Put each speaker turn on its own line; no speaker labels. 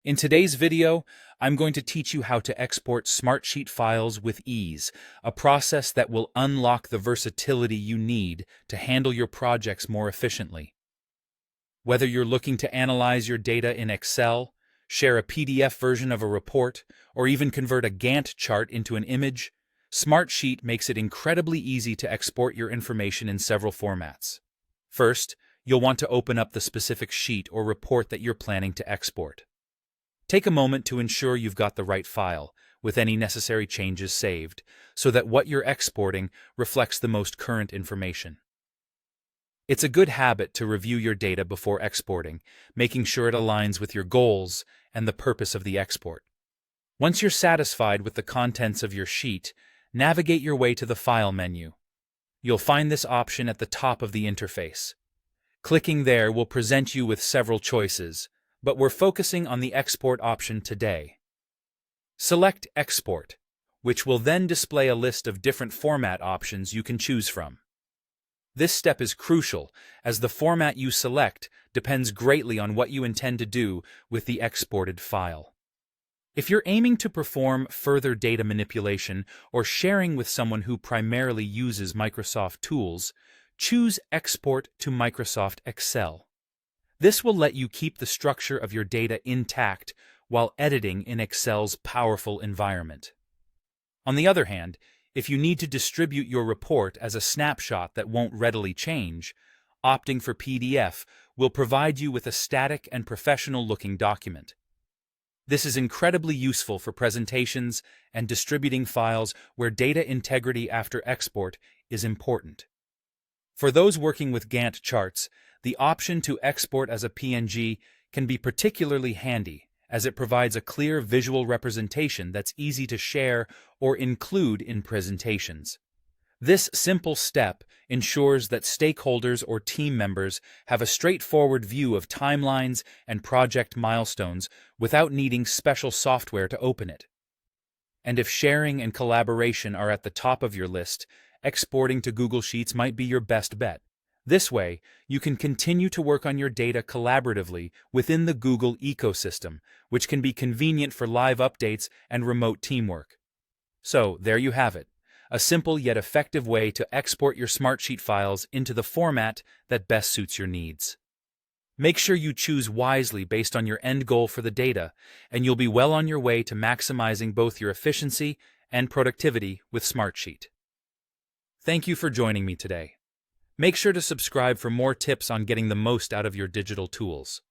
In today's video, I'm going to teach you how to export Smartsheet files with ease, a process that will unlock the versatility you need to handle your projects more efficiently. Whether you're looking to analyze your data in Excel, share a PDF version of a report, or even convert a Gantt chart into an image, Smartsheet makes it incredibly easy to export your information in several formats. First, you'll want to open up the specific sheet or report that you're planning to export. Take a moment to ensure you've got the right file, with any necessary changes saved, so that what you're exporting reflects the most current information. It's a good habit to review your data before exporting, making sure it aligns with your goals and the purpose of the export. Once you're satisfied with the contents of your sheet, navigate your way to the File menu. You'll find this option at the top of the interface. Clicking there will present you with several choices, but we're focusing on the Export option today. Select Export, which will then display a list of different format options you can choose from. This step is crucial, as the format you select depends greatly on what you intend to do with the exported file. If you're aiming to perform further data manipulation or sharing with someone who primarily uses Microsoft tools, choose Export to Microsoft Excel. This will let you keep the structure of your data intact while editing in Excel's powerful environment. On the other hand, if you need to distribute your report as a snapshot that won't readily change, opting for PDF will provide you with a static and professional-looking document. This is incredibly useful for presentations and distributing files where data integrity after export is important. For those working with Gantt charts, the option to export as a PNG can be particularly handy, as it provides a clear visual representation that's easy to share or include in presentations. This simple step ensures that stakeholders or team members have a straightforward view of timelines and project milestones without needing special software to open it. And if sharing and collaboration are at the top of your list, exporting to Google Sheets might be your best bet. This way, you can continue to work on your data collaboratively within the Google ecosystem, which can be convenient for live updates and remote teamwork. So, there you have it, a simple yet effective way to export your Smartsheet files into the format that best suits your needs. Make sure you choose wisely based on your end goal for the data, and you'll be well on your way to maximizing both your efficiency and productivity with Smartsheet. Thank you for joining me today. Make sure to subscribe for more tips on getting the most out of your digital tools.